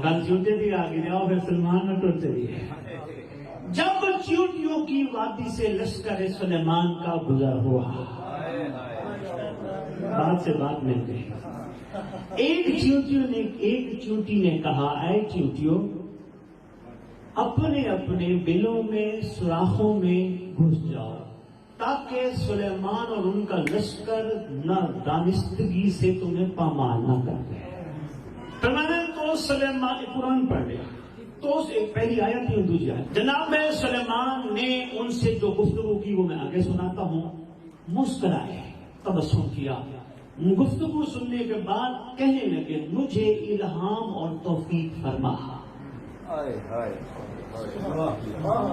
کل چیوٹے بھی آگے جاؤ پھر سلمان نہ ٹوٹتے بھی ہے. جب چیوٹیوں کی وادی سے لشکر سلیمان کا گزر ہوا، بات سے بات مل گئی. ایک چیوٹی نے کہا، اے چیوٹیوں، اپنے اپنے بلوں میں سوراخوں میں گھس جاؤ تاکہ سلیمان اور ان کا لشکر نہ دانستگی سے تمہیں پامال نہ کر دے. تو میں نے تو سلیمان قرآن پڑھ لیا تو ایک پہلی آیت ہی دوسری آیت. جناب سلیمان نے ان سے جو گفتگو کی وہ میں آگے سناتا ہوں. مسکرائے، تبسم کیا. گفتگو سننے کے بعد کہنے لگے، مجھے الہام اور توفیق فرما.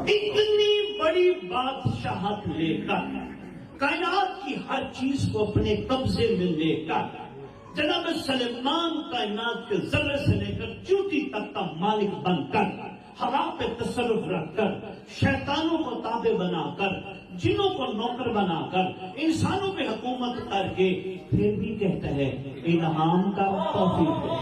اتنی بڑی بادشاہت لے کر، کائنات کی ہر چیز کو اپنے قبضے میں لے کر، جناب سلیمان کائنات کے ذرے سے لے کر چیوٹی تک کا مالک بن کر، ہوا پہ تصرف رکھ کر، شیطانوں کو تابع بنا کر، جنوں کو نوکر بنا کر، انسانوں پہ حکومت کر کے، پھر بھی کہتا ہے الہام کا توفیق ہے.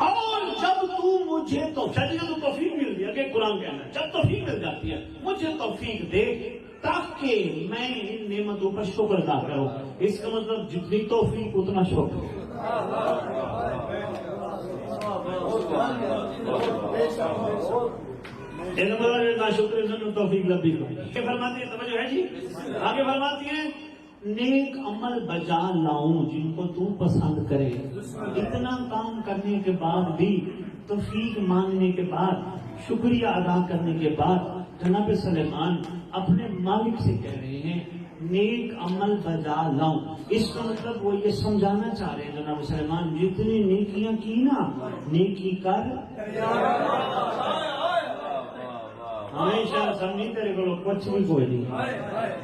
اور جب تو مجھے توفیق مل گیا، کہ قرآن کہنا ہے جب توفیق مل جاتی ہے مجھے توفیق دے تاکہ میں ان نعمتوں پر شکر ادا کروں. اس کا مطلب جتنی توفیق اتنا شکر. ناشکر توفیق لبی فرماتی ہے. توجہ ہے جی. آگے فرماتی ہیں، نیک عمل بجا لاؤں جن کو تو پسند کرے. اتنا کام کرنے کے بعد بھی، توفیق مانگنے کے بعد، شکریہ ادا کرنے کے بعد، جناب سلیمان اپنے مالک سے کہہ رہے ہیں نیک عمل بجا لاؤں. اس کا مطلب وہ یہ سمجھانا چاہ رہے ہیں جناب سلیمان، جتنی نیکیاں کی نا، نیکی کر. ہمیشہ سمجھی تیرے کو کچھ بھی کوئی نہیں.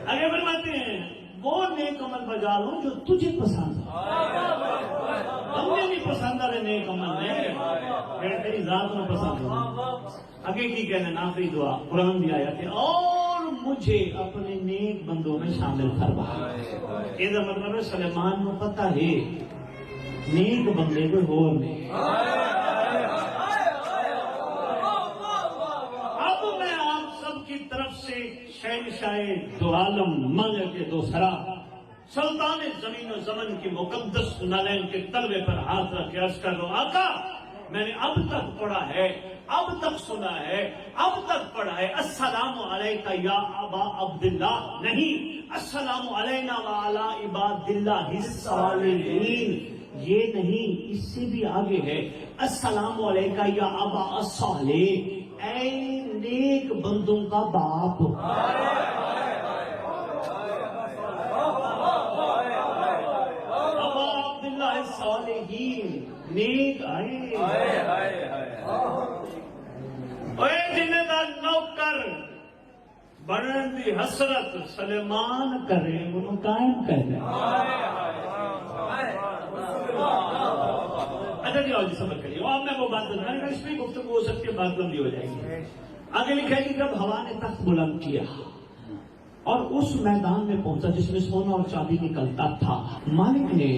آگے فرماتے ہیں، وہ نیک عمل بجا لوں جو تجھے پسند ہے. ہمیں نہیں پسند آ رہے نیک عمل میں، تیری ذات میں پسند ہو. آگے کی کہنے نافی دعا قرآن بھی آیا کہ اور مجھے اپنے نیک بندوں میں شامل کروا. یہ مطلب ہے سلیمان کو پتہ ہے نیک بندے کوئی اور نہیں. اب میں آپ سب کی طرف سے شہنشاہ دو عالم ملک دوسرا سلطان زمین و زمن کی مقدس نالین کے تلوے پر ہاتھ رکھ کے عرض کر رہا ہوں، آقا میں نے اب تک پڑھا ہے، اب تک سنا ہے، اب تک پڑھا ہے، السلام علیکہ یا ابا عبداللہ، نہیں، السلام علینا وعلی عباد اللہ الصالحین. یہ نہیں، اس سے بھی آگے ہے، السلام علیکہ یا ابا الصالح، اے نیک بندوں کا باپ. ابا عبداللہ الصالحین، نیک آئے. اے جنہیں دا نوکر بڑھن دی حسرت سلیمان کرے انہوں قائم کرے. اچھا جی آؤ جی صبر کریے. اب میں وہ بات بتا رہا ہوں، اس میں گفتگو ہو سکتی ہے، بات لمبی ہو جائے گی. آگے لکھا ہے کہ جب ہوا نے تخت بلند کیا اور اس میدان میں پہنچا جس میں سونا اور چاندی نکلتا تھا، مالک نے،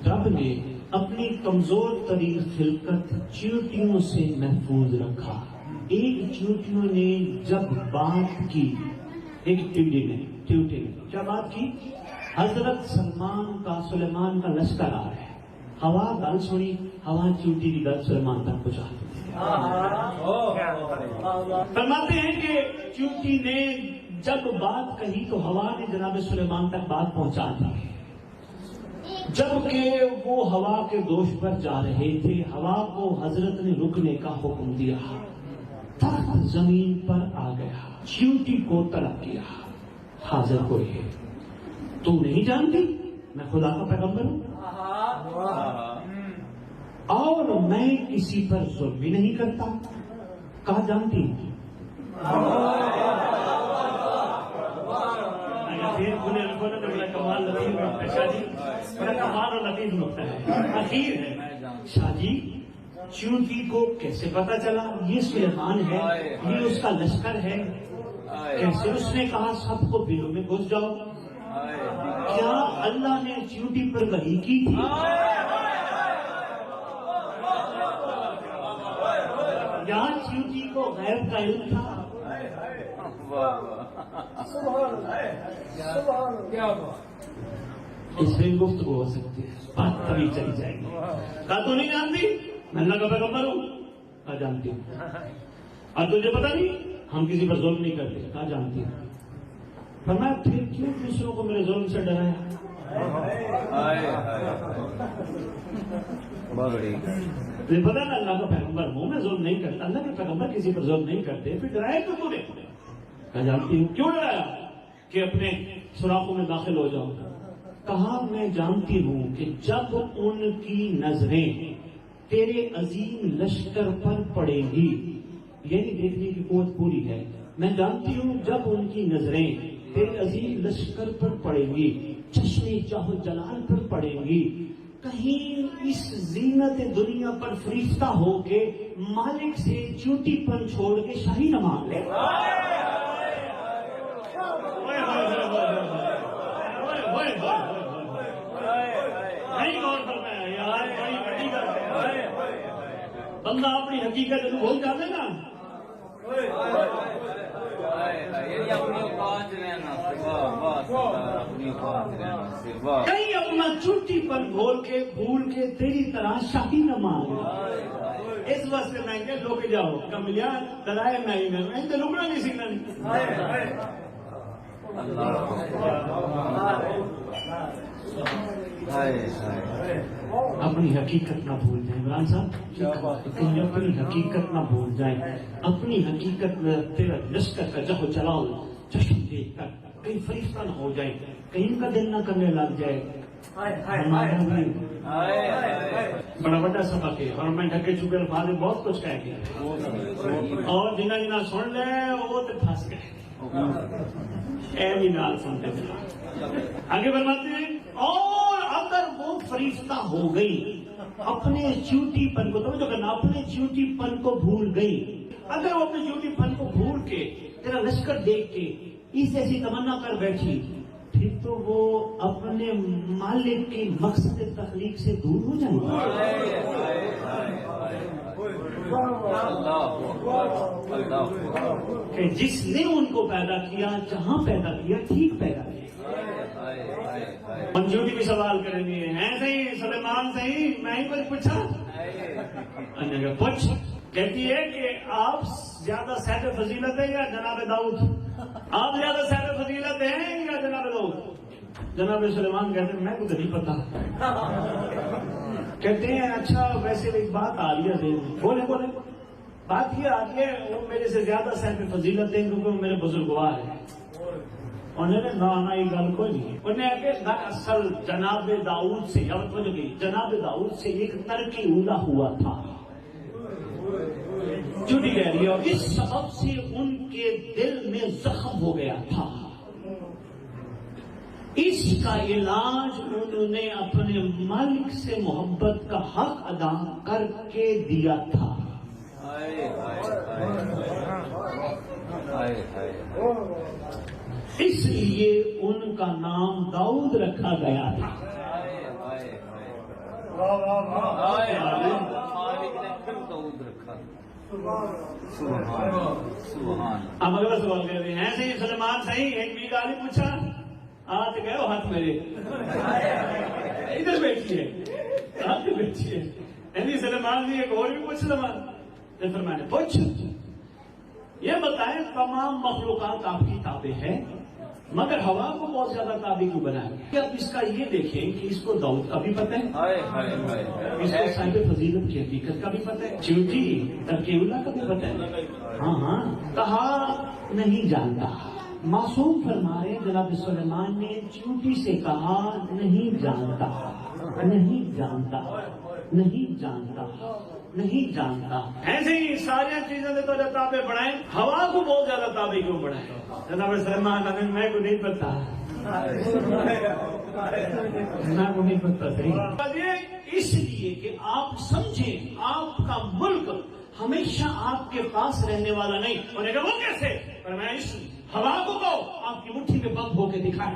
رب نے اپنی کمزور ترین خلقت چیوٹیوں سے محفوظ رکھا. ایک چیوٹیوں نے جب بات کی، ایک ٹیوٹی نے کیا بات کی؟ حضرت سلیمان کا لشکر آ رہا ہے. ہوا گل سنی، ہوا چیوٹی کی گل سلیمان تک پہنچا دی. فرماتے ہیں کہ چیوٹی نے جب بات کہی تو ہوا نے جناب سلیمان تک بات پہنچا دی. جبکہ وہ ہوا کے دوش پر جا رہے تھے، ہوا کو حضرت نے رکنے کا حکم دیا. تخت زمین پر آ گیا، چیوٹی کو طلب کیا، حاضر ہوئے. تو نہیں جانتی میں خدا کا پیغمبر ہوں اور میں کسی پر ظلم بھی نہیں کرتا. کہا جانتی ہوں. کمال اور لطیف نقطہ ہے. اخیر ہے شاہ جی، چیوٹی کو کیسے پتا چلا یہ سلیمان ہے، یہ اس کا لشکر ہے؟ کیسے اس نے کہا سب کو بلوں میں گھس جاؤ؟ کیا اللہ نے چیونٹی پر وحی کی تھی. یہاں چیونٹی کو غیب کا علم تھا. اس میں گفتگو ہو سکتی ہے, بات تبھی چلی جائے گی. کہا تو نہیں جانتی میں اللہ کا پیغمبر ہوں؟ کہا جانتی ہوں. اور تجھے پتا نہیں ہم کسی پر ظلم نہیں کرتے؟ کہا جانتی ہوں. فرمایا پھر کیوں دوسروں کو میرے ظلم سے ڈرایا؟ تجھے پتا نا اللہ کا پیغمبر ہوں, میں ظلم نہیں کرتا. اللہ کے پیغمبر کسی پر ظلم نہیں کرتے, پھر ڈرایا کیوں تو نے؟ کہا جانتی ہوں. کیوں ڈرایا؟ کہ اپنے سوراخوں میں داخل ہو جاؤں. کہا میں جانتی ہوں کہ جب ان کی نظریں تیرے عظیم لشکر پر پڑیں گی, یعنی دیکھنے کی قوت پوری ہے, میں جانتی ہوں جب ان کی نظریں تیرے عظیم لشکر پر پڑیں گی, چشمے چاہو جلال پر پڑیں گی, کہیں اس زینت دنیا پر فریفتہ ہو کے مالک سے چیونٹی پر چھوڑ کے شاہی نہ مانگ لے. بندہ اپنی حقیقت کو بھول جاتے نا. کہیں اپنا چوٹی پر بھول کے تیری طرح شاہی نہ مانگے. اس واسطے میں کہ لوگ جاؤ کملیا ڈرائے میں تو رکنا نہیں سیکھنا نہیں. اپنی حقیقت نہ بھول جائیں عمران صاحب, کہیں اپنی حقیقت نہ بھول جائیں. اپنی حقیقت میں تیرا لشکر کا جہو چلاؤ چشم دیکھ کر کہیں فریفتہ نہ ہو جائے, کہیں کا دل نہ کرنے لگ جائے. بڑا بڑا سبق ہے اور میں ڈھکے چکے الفاظ بہت کچھ کہہ گیا اور جنہ سن لے وہ تو پھنس گئے. اے بھی نال سنتے آگے فرماتے ہیں اور اگر وہ فریفتہ ہو گئی اپنے چیونٹی پن کو, توجہ کرنا, اپنے چیونٹی پن کو بھول گئی, اگر وہ اپنے چیونٹی پن کو بھول کے تیرا لشکر دیکھ کے اس ایسی تمنا کر بیٹھی, پھر تو وہ اپنے مالک کی مقصد تخلیق سے دور ہو جائیں کہ جس نے ان کو پیدا کیا جہاں پیدا کیا ٹھیک پیدا کیا. منجوٹی بھی سوال کریں گے ہیں صحیح سلیمان صحیح, میں ہی کچھ پوچھا پوچھ. کہتی ہے کہ آپ زیادہ صاحب فضیلت ہے یا جناب داؤد؟ آپ زیادہ صاحب فضیلت ہیں یا جناب داؤد؟ جناب سلیمان کہتے ہیں میں کو تو نہیں پتا. کہتے ہیں اچھا ویسے ایک بات آ رہی ہے, بولے بات یہ آ رہی ہے وہ میرے سے زیادہ صاحب فضیلت ہے کیونکہ وہ میرے بزرگوار ہیں. انہوں نے نہ یہ گل کوئی نہیں, انہیں کہ اصل جناب داؤد سے جناب داؤد سے ایک ترک اولا ہوا تھا, جھوٹی کہہ رہی ہے, اور اس سبب سے ان کے دل میں زخم ہو گیا تھا. اس کا علاج انہوں نے اپنے مالک سے محبت کا حق ادا کر کے دیا تھا. اس لیے ان کا نام داؤد رکھا گیا تھا. اب اگلا سوال کہتے ہیں صحیح سلمان صحیح, ایک بھی گالی پوچھا آج گئے ہو ہاتھ میرے ادھر بیٹھیے ہاتھ بیٹھیے سلمان جی ایک اور بھی پوچھ سلمان. پھر میں نے پوچھ یہ بتائیں تمام مخلوقات آپ کی تابع ہے مگر ہوا کو بہت زیادہ تابع کیوں بنایا؟ اب اس کا یہ دیکھیں کہ اس کو داؤد کا بھی پتہ ہے, اس کو صاحب فضیلت کی حقیقت کا بھی پتہ ہے, چیونٹی ترکیبلہ کا بھی پتہ ہے. ہاں کہا نہیں جانتا. معصوم فرما رہے جناب سلیمان نے چیونٹی سے کہا نہیں جانتا, نہیں جانتا, نہیں جانتا, نہیں جانتا. ایسے ہی ساری چیزیں تو تابع بڑھائیں, ہوا کو بہت زیادہ تابع کیوں بڑھائیں؟ جناب سلیمان میں کو نہیں پتا, میں کو نہیں پتا. صحیح اس لیے کہ آپ سمجھیں آپ کا ملک ہمیشہ آپ کے پاس رہنے والا نہیں. اور وہ کیسے؟ پر میں اس ہوا کو آپ کی مٹھی میں بند ہو کے دکھائیں.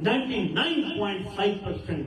99.5%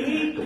1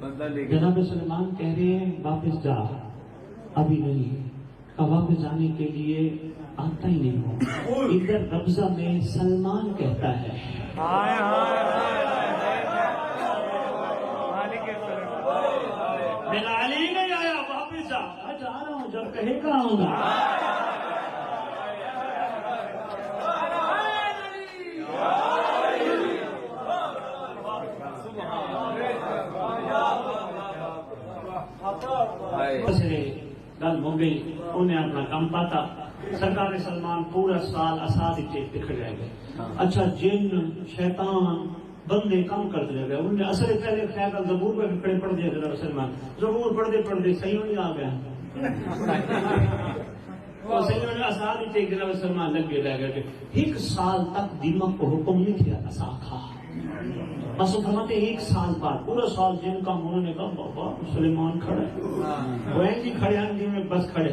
جناب سلیمان کہہ رہے ہیں واپس جا، ابھی نہیں، واپس جانے کے لیے آتا ہی نہیں ہو۔ ادھر قبضہ میں سلمان کہتا ہے میرا علی نہیں آیا، واپس جا۔ جا رہا ہوں، جب کہے گا آؤں گا۔ گل ہو گئی، انہیں اپنا کام پاتا۔ سرکار سلمان پورا سال اساد بکھر رہ گئے۔ اچھا جن شیطان بندے کام کرتے رہ گئے، انہوں نے اثر پہلے خیال زبور پہ کھڑے پڑھ دیا جناب سلمان، زبور پڑھتے پڑھتے صحیح نہیں آ گیا، صحیح نے اساد جناب سلمان لگے رہ گئے۔ ایک سال تک دیمک کو حکم نہیں کیا اسا کھا، بس فرماتے ایک سال بعد پورا سال جن کا انہوں نے کہا بابا سلیمان کھڑے، وہ جی کھڑے ہیں میں بس کھڑے۔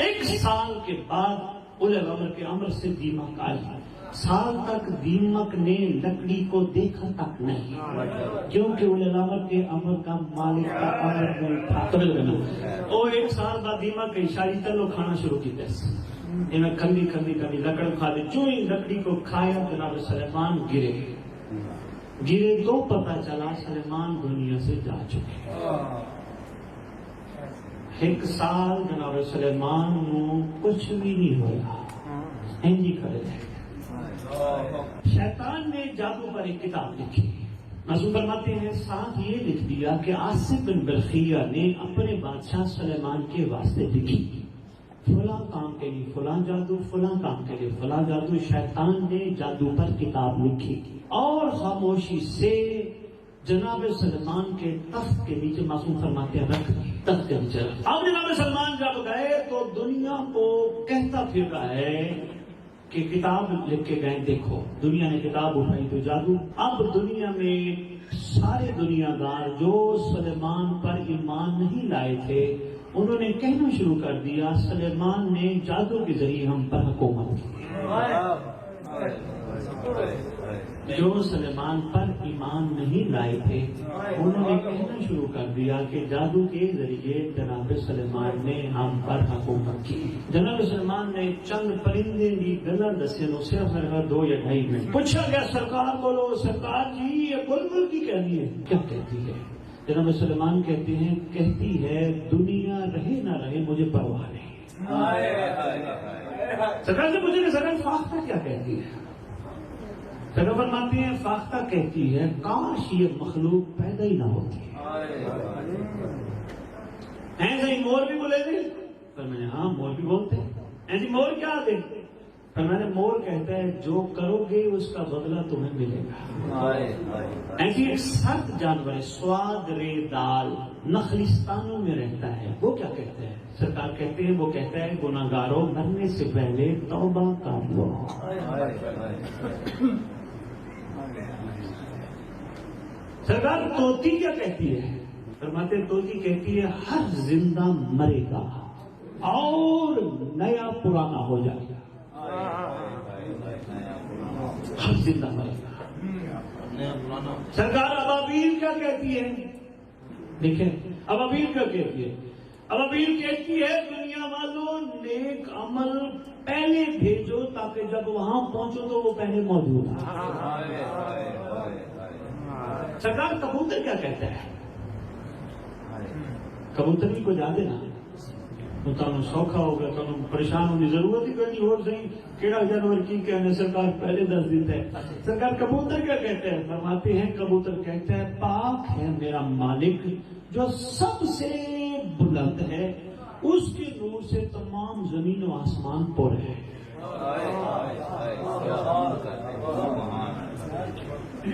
ایک سال کے بعد اولے الامر کے امر سے دیمک آئی۔ سال تک دیمک نے لکڑی کو دیکھا تک نہیں، کیونکہ اولے الامر کے امر کا مالک کا امر نہیں تھا۔ اور ایک سال بعد دیمک کے اشاری تلو کھانا شروع کی تیسے انہیں کھلی کھلی کھلی لکڑ کھا دے، جو ہی لکڑی کو کھایا جناب سلیمان گرے تو پتہ چلا سلیمان دنیا سے جا چکے۔ ایک سال جناب سلیمان نو کچھ بھی نہیں ہوا، اینجی کھڑے رہے۔ شیطان نے جادو پر ایک کتاب لکھی، نظم فرماتے ہیں ساتھ یہ لکھ دیا کہ آصف بن بلخیہ نے اپنے بادشاہ سلیمان کے واسطے لکھی، فلاں کام کے لیے فلاں جادو، فلاں کام کے لیے فلاں جادو۔ شیطان نے جادو پر کتاب لکھی اور خاموشی سے جناب سلمان کے تخت کے نیچے، معصوم فرماتے ہیں رکھ دی، تخت کے نیچے۔ اب جناب سلمان جب گئے تو دنیا کو کہتا پھر رہا ہے کہ کتاب لکھ کے گئے، دیکھو دنیا نے کتاب اٹھائی تو جادو۔ اب دنیا میں سارے دنیا دار جو سلیمان پر ایمان نہیں لائے تھے انہوں نے کہنا شروع کر دیا سلیمان نے جادو کے ذریعے ہم پر حکومت کی۔ جو سلیمان پر ایمان نہیں لائے تھے انہوں نے کہنا شروع کر دیا کہ جادو کے ذریعے جناب سلیمان نے ہم پر حکومت کی۔ جناب سلیمان نے چند پرندے کی گلا دسے نو صرف 2 یا 2.5 منٹ پوچھا گیا، سرکار بولو سرکار جی یہ بلبل کی کہنی ہے، کیا کہتی ہے؟ جناب سلیمان کہتے ہیں کہتی ہے دنیا رہے نہ رہے مجھے پرواہ نہیں۔ سرکار سے پوچھے کہ سرکار فاختہ کیا کہتی ہے؟ سرکار فرماتے ہیں فاختہ کہتی ہے کاش یہ مخلوق پیدا ہی نہ ہوتی۔ ایسے ہی مور بھی بولے تھے، پر میں نے ہاں مور بھی بولتے، ایسی مور کیا دے؟ پر میں نے مور کہتا ہے جو کرو گے اس کا بدلہ تمہیں ملے گا۔ ایسی ایک سخت جانور ہے سواد رے دال، نخلستانوں میں رہتا ہے، وہ کیا کہتے ہیں؟ سرکار کہتے ہیں وہ کہتا ہے گناہگاروں مرنے سے پہلے توبہ کر لو۔ سرکار توتی کیا کہتی ہے؟ فرماتے توتی کہتی ہے ہر زندہ مرے گا اور نیا پرانا ہو جائے گا، ہر زندہ مرے گا۔ سرکار ابابیل کیا کہتی ہے؟ دیکھیں ابابیل کیا کہتی ہے؟ ابابیل کہتی ہے دنیا والوں نیک عمل پہلے بھیجو تاکہ جب وہاں پہنچو تو وہ پہلے موجود ہے۔ سرکار کبوتر کیا کہتا ہے؟ کبوتر بھی کو جا دینا تو تمہیں سوکھا ہوگا، تمہیں پریشان ہونے کی ضرورت ہی کوئی اور صحیح کیڑا جانور کی کہنے سرکار پہلے دس دیتا ہے۔ سرکار کبوتر کیا کہتے ہیں؟ فرماتے ہیں کبوتر کہتا ہے پاک ہے میرا مالک جو سب سے بلند ہے، اس کے نور سے تمام زمین و آسمان پر ہے۔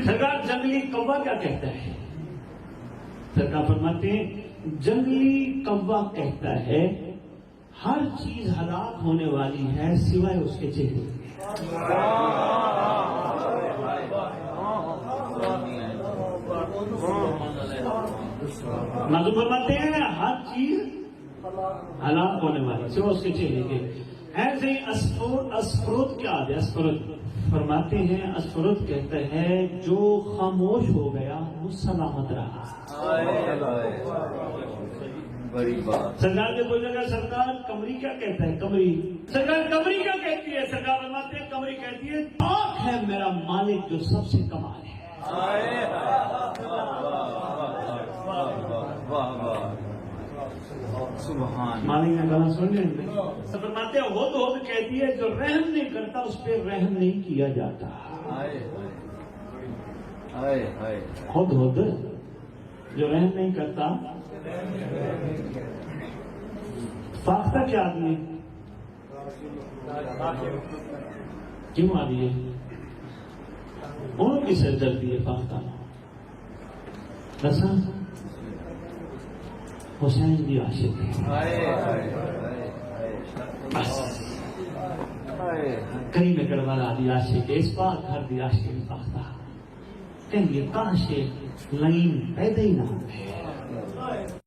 سرکار جنگلی کوا کیا کہتا ہے؟ سرکار فرماتے ہیں جنگلی کوا کہتا ہے ہر چیز ہلاک ہونے والی ہے سوائے اس کے چہرے۔ معلوم فرماتے ہیں ہر چیز ہلاک ہونے والی سوائے اس کے چہرے کے۔ ایسے ہی اسفرد کیا ہے؟ اسفرد فرماتے ہیں، اسفرد کہتے ہیں جو خاموش ہو گیا وہ سلامت رہا۔ بڑی بات۔ سرکار نے بولے گا سرکار کمری کیا کہتا ہے؟ کمری سرکار کمری کیا کہتی ہے؟ سرکار فرماتے ہیں کمری کہتی ہے پاک ہے میرا مالک جو سب سے کمال ہے۔ سبحان مالک نے کہا سن لیں فرماتے ہیں ہد کہتی ہے جو رحم نہیں کرتا اس پہ رحم نہیں کیا جاتا۔ ہد جو رحم نہیں کرتا فاختہ کیا آدمی کیوں آ رہی ہے؟ انہوں کی سردردی ہے فاختہ رسا حسین بھی عاشق ہے بس کہیں میں کروالا دی عاشق ہے اس بار گھر دی عاشق فاختہ کہیں گے کاش لائن پیدا ہی نہ ہوتے